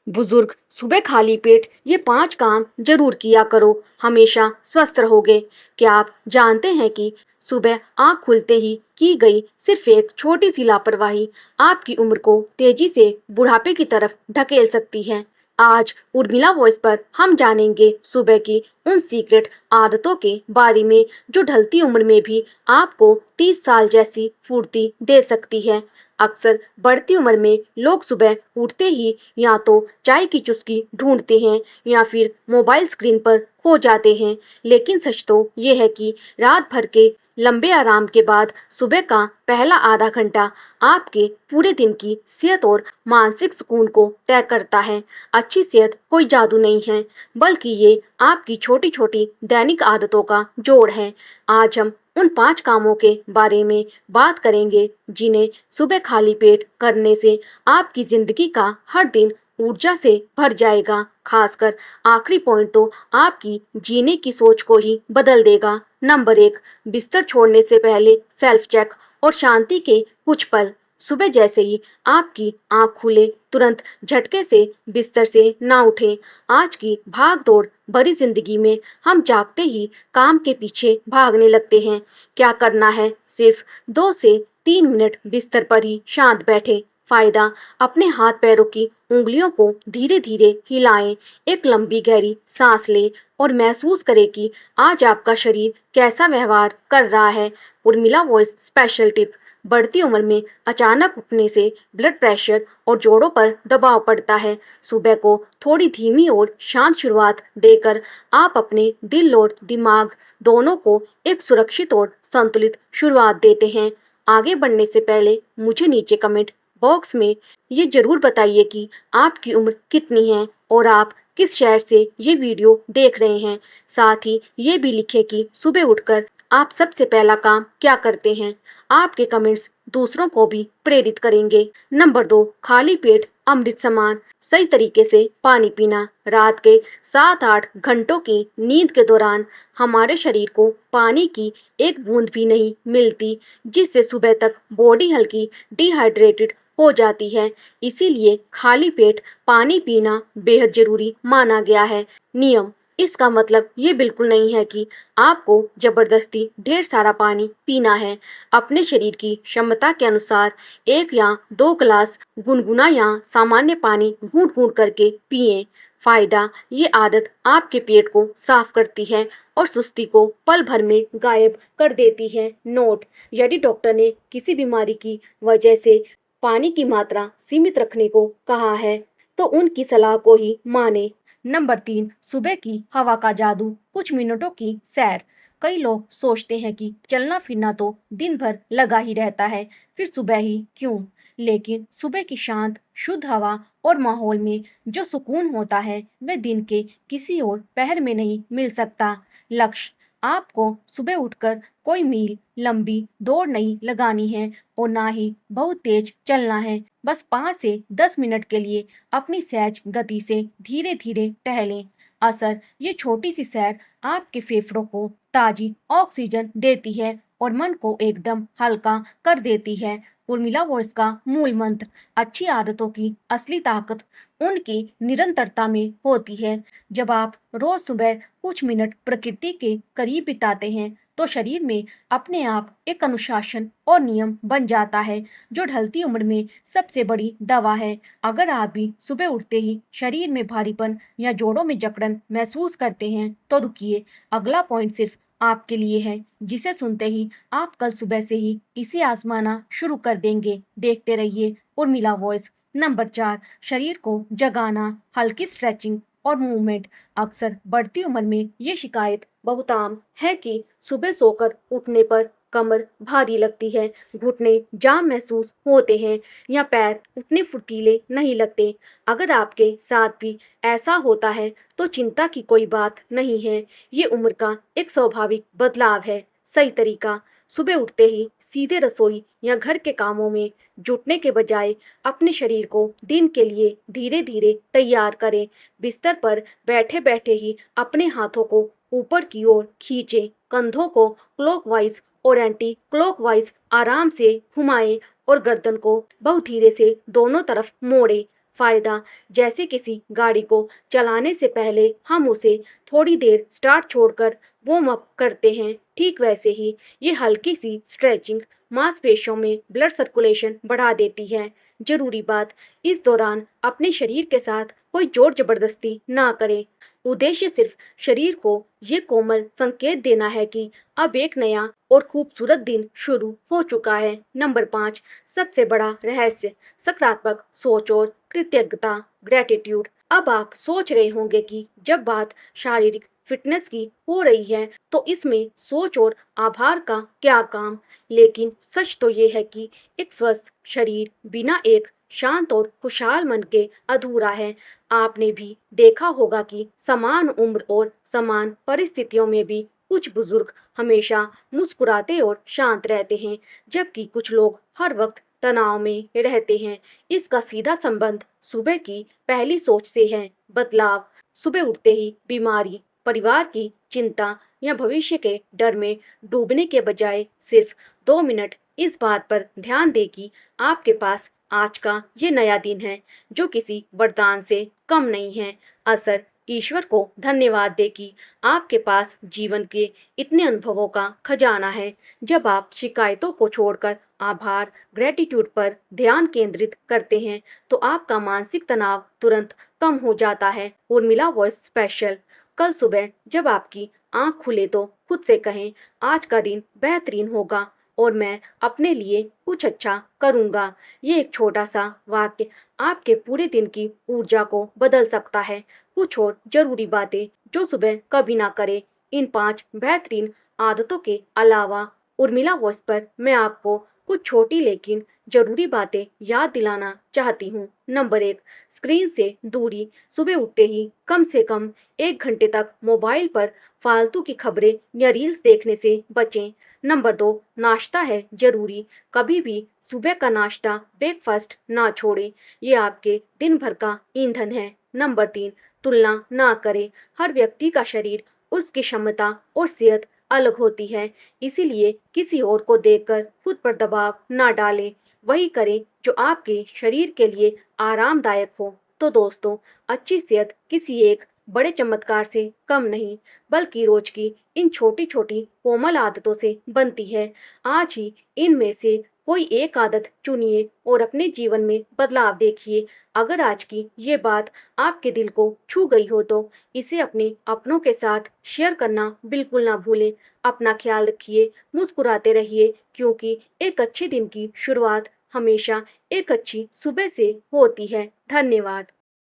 बुजुर्ग सुबह खाली पेट ये 5 काम जरूर किया करो, हमेशा स्वस्थ रहोगे। क्या आप जानते हैं कि सुबह आंख खुलते ही की गई सिर्फ एक छोटी सी लापरवाही आपकी उम्र को तेजी से बुढ़ापे की तरफ ढकेल सकती है। आज उर्मिला वॉइस पर हम जानेंगे सुबह की उन सीक्रेट आदतों के बारे में जो ढलती उम्र में भी आपको 30 साल जैसी फुर्ती दे सकती है। अक्सर बढ़ती उम्र में लोग सुबह उठते ही या तो चाय की चुस्की ढूंढते हैं या फिर मोबाइल स्क्रीन पर खो जाते हैं। लेकिन सच तो ये है कि रात भर के लंबे आराम के बाद सुबह का पहला आधा घंटा आपके पूरे दिन की सेहत और मानसिक सुकून को तय करता है। अच्छी सेहत कोई जादू नहीं है, बल्कि ये आपकी छोटी छोटी दैनिक आदतों का जोड़ है। आज हम उन 5 कामों के बारे में बात करेंगे जिन्हें सुबह खाली पेट करने से आपकी जिंदगी का हर दिन ऊर्जा से भर जाएगा। खासकर आखिरी पॉइंट तो आपकी जीने की सोच को ही बदल देगा। नंबर 1, बिस्तर छोड़ने से पहले सेल्फ चेक और शांति के कुछ पल। सुबह जैसे ही आपकी आंख खुले तुरंत झटके से बिस्तर से ना उठें। आज की भाग दौड़ भरी जिंदगी में हम जागते ही काम के पीछे भागने लगते हैं। क्या करना है, सिर्फ 2 से 3 मिनट बिस्तर पर ही शांत बैठे। फायदा, अपने हाथ पैरों की उंगलियों को धीरे धीरे हिलाएं, एक लंबी गहरी सांस लें और महसूस करें कि आज आपका शरीर कैसा व्यवहार कर रहा है। उर्मिला वॉइस स्पेशल टिप, बढ़ती उम्र में अचानक उठने से ब्लड प्रेशर और जोड़ों पर दबाव पड़ता है। सुबह को थोड़ी धीमी और शांत शुरुआत देकर आप अपने दिल और दिमाग दोनों को एक सुरक्षित और संतुलित शुरुआत देते हैं। आगे बढ़ने से पहले मुझे नीचे कमेंट बॉक्स में ये जरूर बताइए कि आपकी उम्र कितनी है और आप किस शहर से ये वीडियो देख रहे हैं। साथ ही ये भी लिखें कि सुबह उठकर आप सबसे पहला काम क्या करते हैं। आपके कमेंट्स दूसरों को भी प्रेरित करेंगे। नंबर 2, खाली पेट अमृत समान। सही तरीके से पानी पीना। रात के 7-8 घंटों की नींद के दौरान हमारे शरीर को पानी की एक बूंद भी नहीं मिलती, जिससे सुबह तक बॉडी हल्की डिहाइड्रेटेड हो जाती है। इसीलिए खाली पेट पानी पीना बेहद जरूरी माना गया है। नियम, इसका मतलब ये बिल्कुल नहीं है कि आपको जबरदस्ती ढेर सारा पानी पीना है। अपने शरीर की क्षमता के अनुसार 1 या 2 गिलास गुनगुना या सामान्य पानी घूंट घूंट करके पिएं। फायदा, ये आदत आपके पेट को साफ करती है और सुस्ती को पल भर में गायब कर देती है। नोट, यदि डॉक्टर ने किसी बीमारी की वजह से पानी की मात्रा सीमित रखने को कहा है तो उनकी सलाह को ही माने। नंबर 3, सुबह की हवा का जादू। कुछ मिनटों की सैर। कई लोग सोचते हैं कि चलना फिरना तो दिन भर लगा ही रहता है, फिर सुबह ही क्यों। लेकिन सुबह की शांत शुद्ध हवा और माहौल में जो सुकून होता है वह दिन के किसी और पहर में नहीं मिल सकता। लक्ष्य, आपको सुबह उठकर कोई मील लंबी दौड़ नहीं लगानी है और ना ही बहुत तेज चलना है। बस 5 से 10 मिनट के लिए अपनी सहज गति से धीरे धीरे टहलें। असर, ये छोटी सी सैर आपके फेफड़ों को ताजी ऑक्सीजन देती है और मन को एकदम हल्का कर देती है। उर्मिला वॉइस का मूल मंत्र, अच्छी आदतों की असली ताकत उनकी निरंतरता में होती है। जब आप रोज सुबह कुछ मिनट प्रकृति के करीब बिताते हैं तो शरीर में अपने आप एक अनुशासन और नियम बन जाता है, जो ढलती उम्र में सबसे बड़ी दवा है। अगर आप भी सुबह उठते ही शरीर में भारीपन या जोड़ों में जकड़न महसूस करते हैं तो रुकिए, अगला पॉइंट सिर्फ आपके लिए है, जिसे सुनते ही आप कल सुबह से ही इसे आजमाना शुरू कर देंगे। देखते रहिए उर्मिला वॉइस। नंबर 4, शरीर को जगाना। हल्की स्ट्रेचिंग और मूवमेंट। अक्सर बढ़ती उम्र में ये शिकायत बहुत आम है कि सुबह सोकर उठने पर कमर भारी लगती है, घुटने जाम महसूस होते हैं या पैर उतने फुर्तीले नहीं लगते। अगर आपके साथ भी ऐसा होता है तो चिंता की कोई बात नहीं है, ये उम्र का एक स्वाभाविक बदलाव है। सही तरीका, सुबह उठते ही सीधे रसोई या घर के कामों में जुटने के बजाय अपने शरीर को दिन के लिए धीरे धीरे तैयार करें। बिस्तर पर बैठे बैठे ही अपने हाथों को ऊपर की ओर खींचें, कंधों को क्लॉकवाइज और एंटी क्लॉकवाइज आराम से घुमाएं और गर्दन को बहुत धीरे से दोनों तरफ मोड़ें। फायदा, जैसे किसी गाड़ी को चलाने से पहले हम उसे थोड़ी देर स्टार्ट छोड़कर वार्म अप करते हैं, ठीक वैसे ही ये हल्की सी स्ट्रेचिंग मांसपेशियों में ब्लड सर्कुलेशन बढ़ा देती है। जरूरी बात, इस दौरान अपने शरीर के साथ कोई जोर जबरदस्ती ना करें। उद्देश्य सिर्फ शरीर को ये कोमल संकेत देना है कि अब एक नया और खूबसूरत दिन शुरू हो चुका है। नंबर 5, सबसे बड़ा रहस्य, सकारात्मक सोच और कृतज्ञता, ग्रेटिट्यूड। अब आप सोच रहे होंगे कि जब बात शारीरिक फिटनेस की हो रही है तो इसमें सोच और आभार का क्या काम। लेकिन सच तो ये है कि एक स्वस्थ शरीर बिना एक शांत और खुशहाल मन के अधूरा है। आपने भी देखा होगा कि समान उम्र और समान परिस्थितियों में भी कुछ बुजुर्ग हमेशा मुस्कुराते और शांत रहते हैं, जबकि कुछ लोग हर वक्त तनाव में रहते हैं। इसका सीधा संबंध सुबह की पहली सोच से है। बदलाव, सुबह उठते ही बीमारी, परिवार की चिंता या भविष्य के डर में डूबने के बजाय सिर्फ 2 मिनट इस बात पर ध्यान दें कि आपके पास आज का ये नया दिन है, जो किसी वरदान से कम नहीं है। असर, ईश्वर को धन्यवाद दे कि आपके पास जीवन के इतने अनुभवों का खजाना है। जब आप शिकायतों को छोड़कर आभार, ग्रेटिट्यूड पर ध्यान केंद्रित करते हैं तो आपका मानसिक तनाव तुरंत कम हो जाता है। Urmila voice special. कल सुबह जब आपकी आंख खुले तो खुद से कहें, आज का दिन बेहतरीन होगा और मैं अपने लिए कुछ अच्छा करूंगा। ये एक छोटा सा वाक्य आपके पूरे दिन की ऊर्जा को बदल सकता है। कुछ और जरूरी बातें जो सुबह कभी ना करें। इन 5 बेहतरीन आदतों के अलावा उर्मिला वॉइस पर मैं आपको कुछ छोटी लेकिन जरूरी बातें याद दिलाना चाहती हूँ। नंबर 1, स्क्रीन से दूरी। सुबह उठते ही कम से कम 1 घंटे तक मोबाइल पर फालतू की खबरें या रील्स देखने से बचें। नंबर 2, नाश्ता है जरूरी। कभी भी सुबह का नाश्ता, ब्रेकफास्ट ना छोड़ें, ये आपके दिन भर का ईंधन है। नंबर 3, तुलना ना करें। हर व्यक्ति का शरीर, उसकी क्षमता और सेहत अलग होती है, इसीलिए किसी और को देखकर खुद पर दबाव ना डालें। वही करें जो आपके शरीर के लिए आरामदायक हो। तो दोस्तों, अच्छी सेहत किसी एक बड़े चमत्कार से कम नहीं, बल्कि रोज की इन छोटी छोटी कोमल आदतों से बनती है। आज ही इनमें से कोई एक आदत चुनिए और अपने जीवन में बदलाव देखिए। अगर आज की ये बात आपके दिल को छू गई हो तो इसे अपने अपनों के साथ शेयर करना बिल्कुल ना भूलें। अपना ख्याल रखिए, मुस्कुराते रहिए, क्योंकि एक अच्छे दिन की शुरुआत हमेशा एक अच्छी सुबह से होती है। धन्यवाद।